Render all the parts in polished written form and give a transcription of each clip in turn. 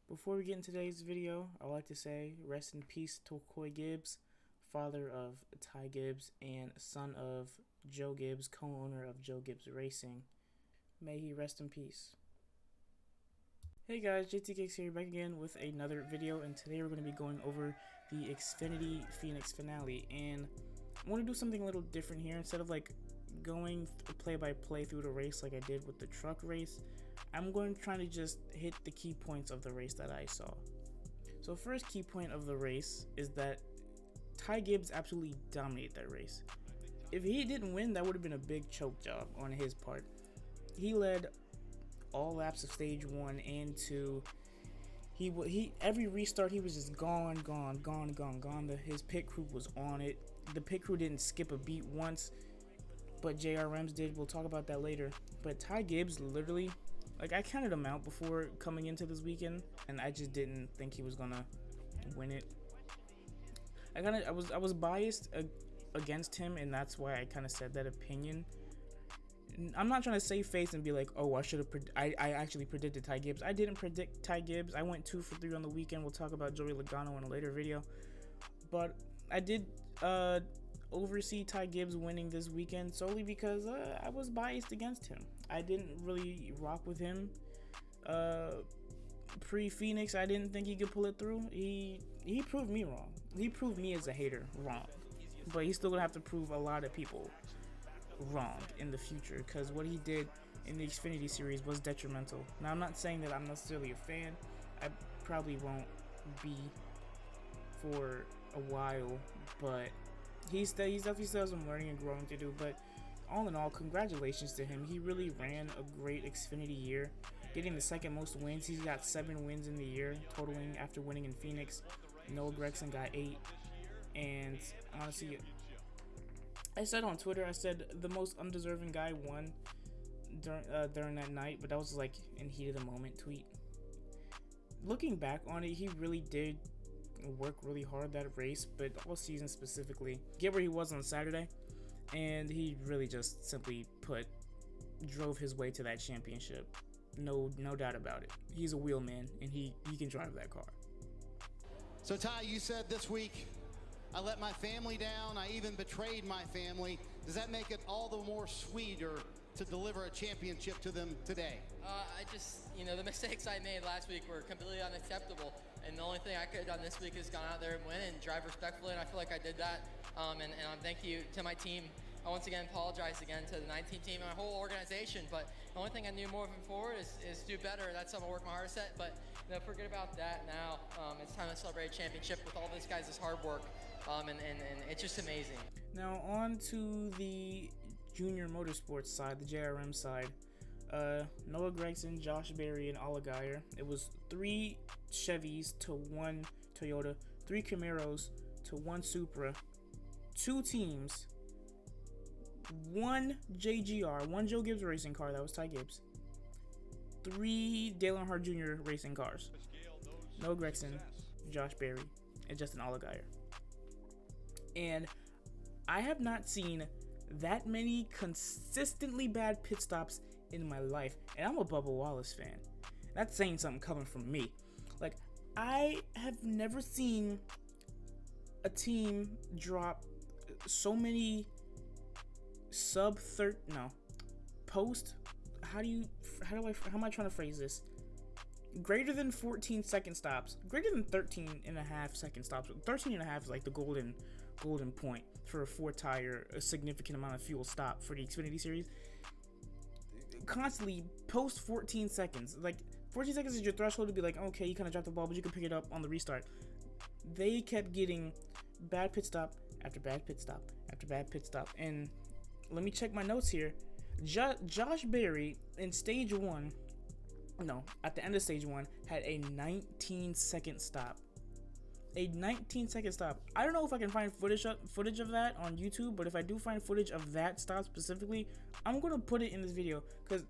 Before we get into today's video, I'd like to say rest in peace to Gibbs, father of Ty Gibbs and son of Joe Gibbs, co-owner of Joe Gibbs Racing. May he rest in peace. Hey guys, JayTKix here, back again with another video, and today we're going to be going over the XFINITY Phoenix finale. And I want to do something a little different here. Instead of like going play by play through the race like I did with the truck race, I'm going to try to just hit the key points of the race that I saw. So first key point of the race is that Ty Gibbs absolutely dominated that race. If he didn't win, that would have been a big choke job on his part. He led all laps of stage 1 and 2. He every restart he was just gone. His pit crew was on it. The pit crew didn't skip a beat once, but JRMs did. We'll talk about that later. But Ty Gibbs literally, like, I counted him out before coming into this weekend, and I just didn't think he was gonna win it. I was biased against him, and that's why I kind of said that opinion. I'm not trying to save face and be like, oh, I actually predicted Ty Gibbs. I didn't predict Ty Gibbs. I went 2 for 3 on the weekend. We'll talk about Joey Logano in a later video. But I did oversee Ty Gibbs winning this weekend solely because I was biased against him. I didn't really rock with him. Pre-Phoenix, I didn't think he could pull it through. He proved me wrong. He proved me as a hater wrong. But he's still gonna have to prove a lot of people wrong in the future, because what he did in the XFINITY series was detrimental. Now, I'm not saying that I'm necessarily a fan. I probably won't be for a while, but he definitely still has some learning and growing to do. But all in all, congratulations to him. He really ran a great XFINITY year, getting the second most wins. He's got 7 wins in the year, totaling after winning in Phoenix. Noah Gragson got 8, and honestly, I said on Twitter, I said the most undeserving guy won during that night, but that was like in heat of the moment tweet. Looking back on it, he really did work really hard that race, but all season specifically. Get where he was on Saturday, and he really just simply drove his way to that championship. No doubt about it. He's a wheel man, and he can drive that car. So Ty, you said this week, I let my family down, I even betrayed my family. Does that make it all the more sweeter to deliver a championship to them today? I just, the mistakes I made last week were completely unacceptable. And the only thing I could have done this week is gone out there and win and drive respectfully, and I feel like I did that. And thank you to my team. I once again apologize again to the 19 team and my whole organization, but the only thing I knew moving forward is do better. That's something I work my hardest at, but forget about that now. It's time to celebrate a championship with all these guys' hard work, and it's just amazing. Now on to the junior motorsports side, the JRM side. Noah Gragson, Josh Berry, and Oligeyer. It was 3 Chevys to 1 Toyota, 3 Camaros to 1 Supra, 2 teams, 1 JGR, 1 Joe Gibbs racing car, that was Ty Gibbs, 3 Dale Earnhardt Jr. racing cars, Noah Gragson, Josh Berry, and Justin Oligeyer. And I have not seen that many consistently bad pit stops in my life, and I'm a Bubba Wallace fan. That's saying something coming from me. Like, I have never seen a team drop so many how am I trying to phrase this? Greater than 14 second stops, greater than 13 and a half second stops. 13 and a half is like the golden point for a 4-tire, a significant amount of fuel stop for the XFINITY series. Constantly post 14 seconds. Like, 14 seconds is your threshold to be like, okay, you kind of dropped the ball, but you can pick it up on the restart. They kept getting bad pit stop after bad pit stop after bad pit stop. And let me check my notes here. Josh Berry in stage 1, at the end of stage 1, had a 19-second stop. A 19-second stop. I don't know if I can find footage of that on YouTube, but if I do find footage of that stop specifically, I'm gonna put it in this video, because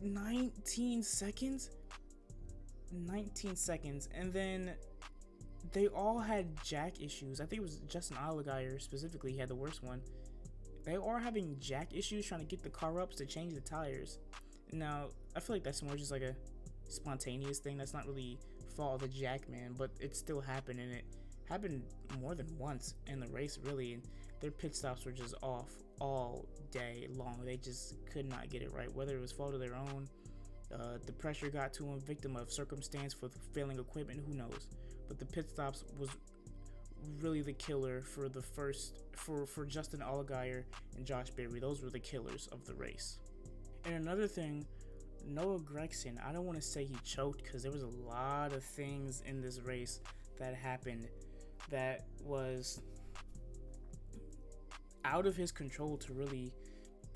19 seconds, and then they all had jack issues. I think it was Justin Oligeyer specifically, he had the worst one. They are having jack issues trying to get the car up to change the tires. Now, I feel like that's more just like a spontaneous thing. That's not really fault of the Jackman, but it still happened, and it happened more than once in the race, really. And their pit stops were just off all day long. They just could not get it right, whether it was fault of their own, the pressure got to them, victim of circumstance for failing equipment, who knows. But the pit stops was really the killer for the first, for Justin Allgaier and Josh Berry. Those were the killers of the race. And another thing, Noah Gragson, I don't want to say he choked, because there was a lot of things in this race that happened that was out of his control to really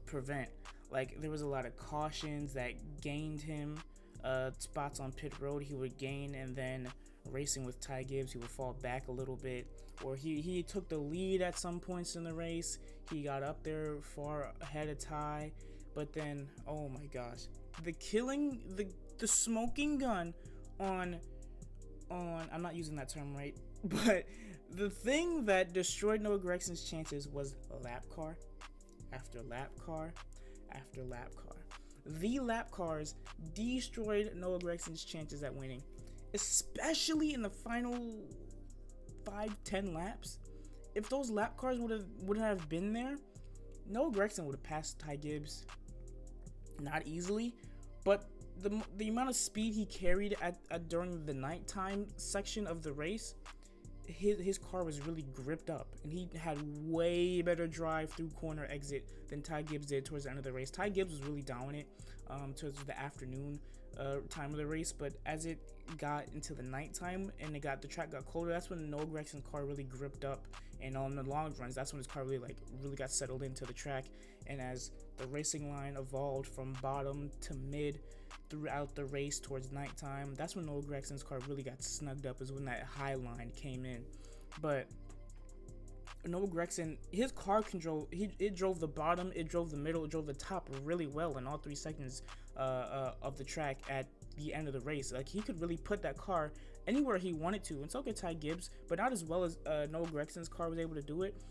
prevent. Like, there was a lot of cautions that gained him spots on pit road. He would gain, and then racing with Ty Gibbs, he would fall back a little bit, or he took the lead at some points in the race. He got up there far ahead of Ty, but then, oh my gosh, the smoking gun on I'm not using that term right, but the thing that destroyed Noah Gragson's chances was lap car after lap car after lap car. The lap cars destroyed Noah Gragson's chances at winning, especially in the final 5-10 laps. If those lap cars would have been there, Noah Gragson would have passed Ty Gibbs, not easily, but the amount of speed he carried at during the nighttime section of the race, his car was really gripped up, and he had way better drive through corner exit than Ty Gibbs did towards the end of the race. Ty Gibbs was really dominant towards the afternoon time of the race, but as it got into the nighttime and the track got colder, that's when Noah Gragson's car really gripped up, and on the long runs, that's when his car really got settled into the track. And as the racing line evolved from bottom to mid throughout the race towards nighttime, that's when Noah Gragson's car really got snugged up, is when that high line came in. But Noah Gragson, his car control, it drove the bottom, it drove the middle, it drove the top really well in all 3 seconds of the track at the end of the race. Like, he could really put that car anywhere he wanted to, and so could Ty Gibbs, but not as well as Noah Gragson's car was able to do it.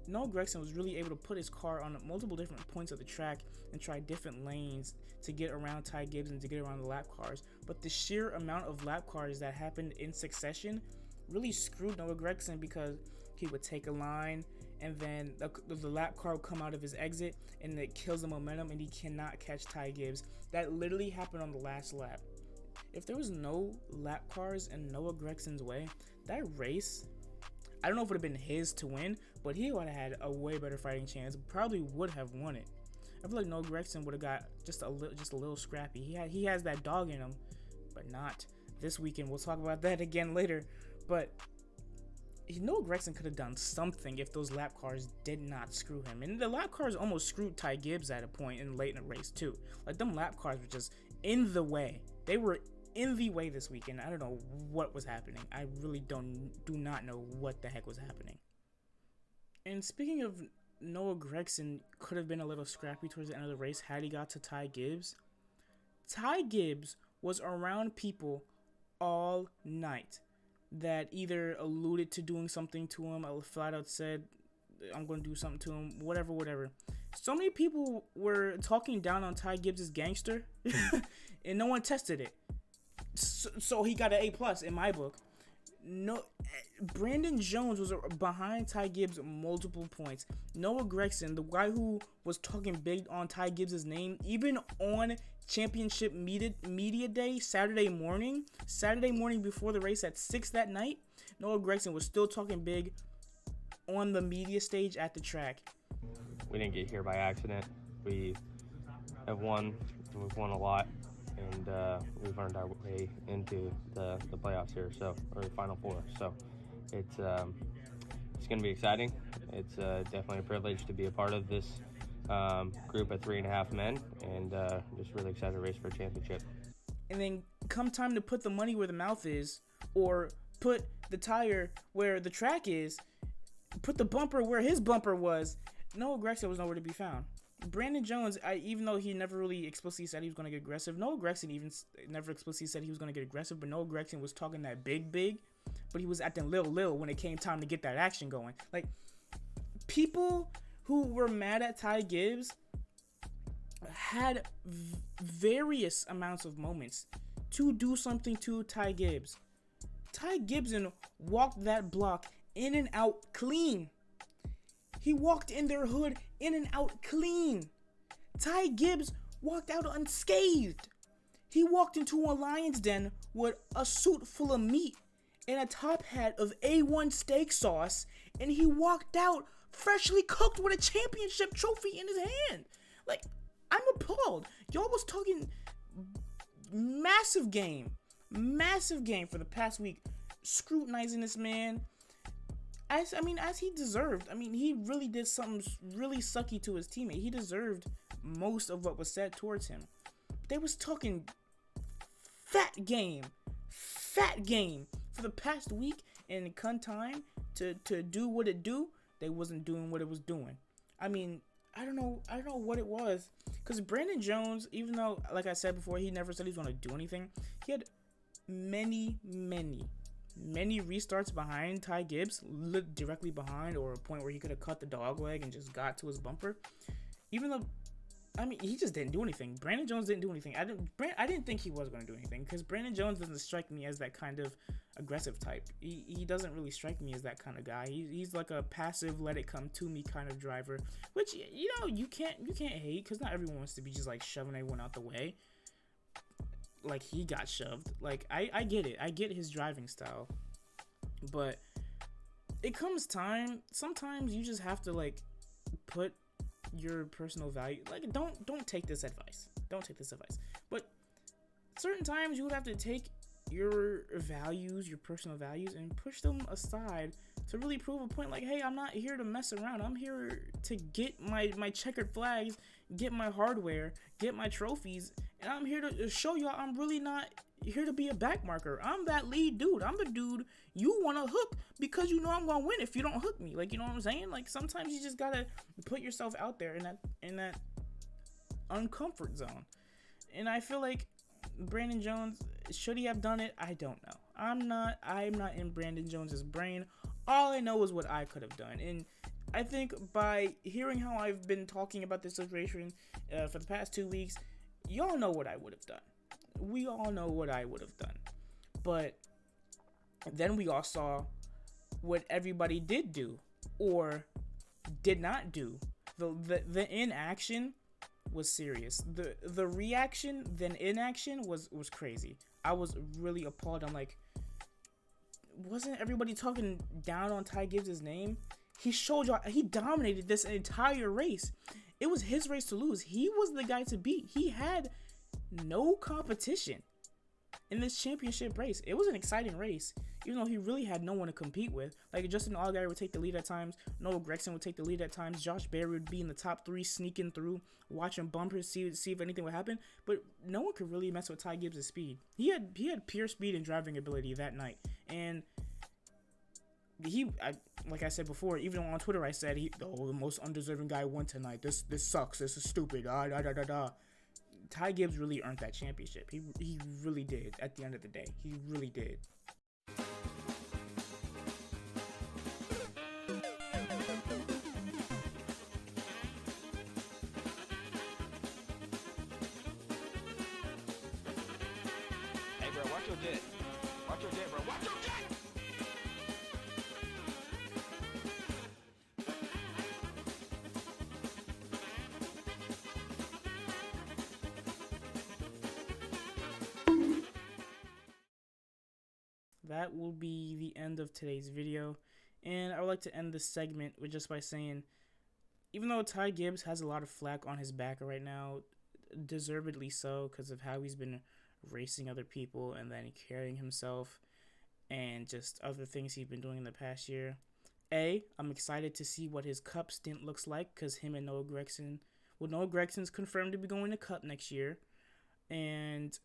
Noah Gragson was really able to put his car on multiple different points of the track and try different lanes to get around Ty Gibbs and to get around the lap cars. But the sheer amount of lap cars that happened in succession really screwed Noah Gragson, because he would take a line, and then the lap car would come out of his exit, and it kills the momentum, and he cannot catch Ty Gibbs. That literally happened on the last lap. If there was no lap cars in Noah Gragson's way, that race, I don't know if it would have been his to win, but he would have had a way better fighting chance. Probably would have won it. I feel like Noah Gragson would have got just a little scrappy. He has that dog in him, but not this weekend. We'll talk about that again later. But Noah Gragson could have done something if those lap cars did not screw him. And the lap cars almost screwed Ty Gibbs at a point late in the race too. Like, them lap cars were just in the way. They were in the way this weekend. I don't know what was happening. I really do not know what the heck was happening. And speaking of, Noah Gragson could have been a little scrappy towards the end of the race had he got to Ty Gibbs. Ty Gibbs was around people all night that either alluded to doing something to him, or flat out said, I'm going to do something to him, whatever. So many people were talking down on Ty Gibbs' gangster, and no one tested it. So he got an A+ in my book. No, Brandon Jones was behind Ty Gibbs multiple points. Noah Gragson, the guy who was talking big on Ty Gibbs' name, even on championship media day, Saturday morning before the race at 6 that night, Noah Gragson was still talking big on the media stage at the track. We didn't get here by accident. We have won, and we've won a lot, and we've earned our way into the playoffs here, or the Final Four. So it's going to be exciting. It's definitely a privilege to be a part of this group of 3.5 men, and just really excited to race for a championship. And then come time to put the money where the mouth is, or put the tire where the track is, put the bumper where his bumper was, Noah Gragson was nowhere to be found. Brandon Jones, even though he never really explicitly said he was going to get aggressive, Noah Gragson even never explicitly said he was going to get aggressive, but Noah Gragson was talking that big, but he was acting little when it came time to get that action going. Like, people who were mad at Ty Gibbs had various amounts of moments to do something to Ty Gibbs. Ty Gibson walked that block in and out clean. He walked in their hood in and out clean. Ty Gibbs walked out unscathed. He walked into a lion's den with a suit full of meat and a top hat of A1 steak sauce, and he walked out freshly cooked with a championship trophy in his hand. Like, I'm appalled. Y'all was talking massive game for the past week, scrutinizing this man as he deserved. I mean, he really did something really sucky to his teammate. He deserved most of what was said towards him. They was talking fat game for the past week, and come time to do what it do, they wasn't doing what it was doing. I mean, I don't know what it was, because Brandon Jones, even though, like I said before, he never said he was going to do anything, he had many restarts behind Ty Gibbs, directly behind, or a point where he could have cut the dog leg and just got to his bumper. Even though, I mean, he just didn't do anything. Brandon Jones didn't do anything. I didn't think he was going to do anything, because Brandon Jones doesn't strike me as that kind of aggressive type. He doesn't really strike me as that kind of guy. He's like a passive, let it come to me kind of driver, which, you know, you can't hate, because not everyone wants to be just like shoving everyone out the way like he got shoved. Like, I get it. I get his driving style, but it comes time, sometimes you just have to, like, put your personal value, like, don't take this advice, but certain times you would have to take your values, your personal values, and push them aside to really prove a point. Like, hey, I'm not here to mess around. I'm here to get my checkered flags, get my hardware, get my trophies, and I'm here to show y'all I'm really not here to be a backmarker. I'm that lead dude. I'm the dude you want to hook, because you know I'm gonna win if you don't hook me. Like, you know what I'm saying? Like, sometimes you just gotta put yourself out there in that uncomfort zone. And I feel like Brandon Jones, should he have done it? I don't know. I'm not in Brandon Jones's brain. All I know is what I could have done. And I think by hearing how I've been talking about this situation for the past 2 weeks, y'all know what I would have done. We all know what I would have done. But then we all saw what everybody did do or did not do. The inaction was serious. The reaction, then inaction was crazy. I was really appalled. I'm like, wasn't everybody talking down on Ty Gibbs' name? He showed y'all, he dominated this entire race. It was his race to lose. He was the guy to beat. He had no competition in this championship race. It was an exciting race, even though he really had no one to compete with. Like, Justin Allgaier would take the lead at times. Noah Gragson would take the lead at times. Josh Berry would be in the top 3, sneaking through, watching bumpers, see if anything would happen. But no one could really mess with Ty Gibbs' speed. He had pure speed and driving ability that night. And like I said before, even on Twitter, I said, the most undeserving guy won tonight. This sucks. This is stupid. Ty Gibbs really earned that championship. He really did. At the end of the day, he really did. Hey, bro, watch your jet. Watch your jet, bro. Watch your jet! That will be the end of today's video, and I would like to end this segment with just by saying, even though Ty Gibbs has a lot of flack on his back right now, deservedly so, because of how he's been racing other people and then carrying himself and just other things he's been doing in the past year. I'm excited to see what his Cup stint looks like, because him and Noah Gragson's confirmed to be going to Cup next year, and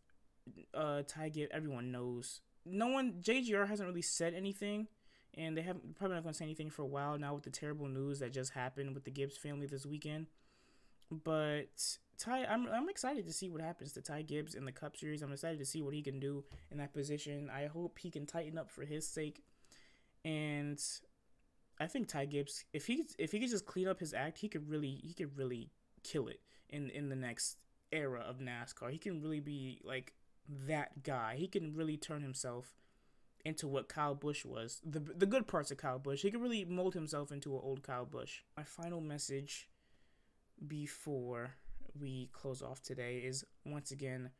Ty Gibbs, everyone knows. JGR hasn't really said anything, and they haven't probably not going to say anything for a while now with the terrible news that just happened with the Gibbs family this weekend. But I'm excited to see what happens to Ty Gibbs in the Cup Series. I'm excited to see what he can do in that position. I hope he can tighten up for his sake. And I think Ty Gibbs, if he could just clean up his act, he could really kill it in the next era of NASCAR. He can really be like that guy. He can really turn himself into what Kyle Busch was. The good parts of Kyle Busch. He could really mold himself into an old Kyle Busch. My final message before we close off today is, once again,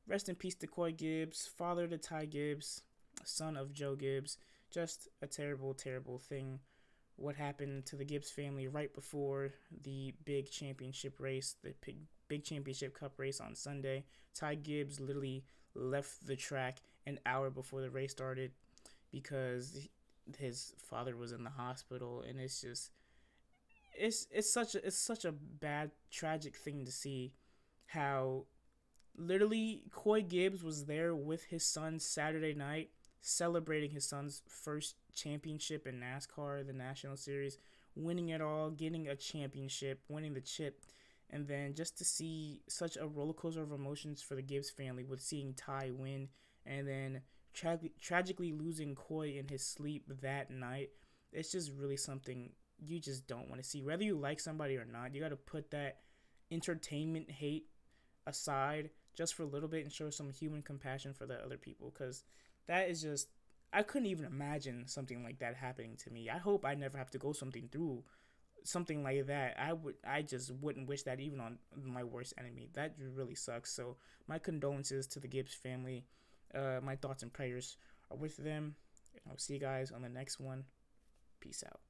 rest in peace to Coy Gibbs, father to Ty Gibbs, son of Joe Gibbs. Just a terrible, terrible thing. What happened to the Gibbs family right before the big championship race, the big championship cup race on Sunday. Ty Gibbs literally left the track an hour before the race started because his father was in the hospital, and it's just it's such a bad, tragic thing to see how literally Coy Gibbs was there with his son Saturday night celebrating his son's first championship in NASCAR, the National Series, winning it all, getting a championship, winning the chip, and then just to see such a roller coaster of emotions for the Gibbs family with seeing Ty win and then tragically losing Coy in his sleep that night. It's just really something you just don't want to see. Whether you like somebody or not, you got to put that entertainment hate aside just for a little bit and show some human compassion for the other people, because that is just, I couldn't even imagine something like that happening to me. I hope I never have to go through something like that. I just wouldn't wish that even on my worst enemy. That really sucks. So my condolences to the Gibbs family. My thoughts and prayers are with them. And I'll see you guys on the next one. Peace out.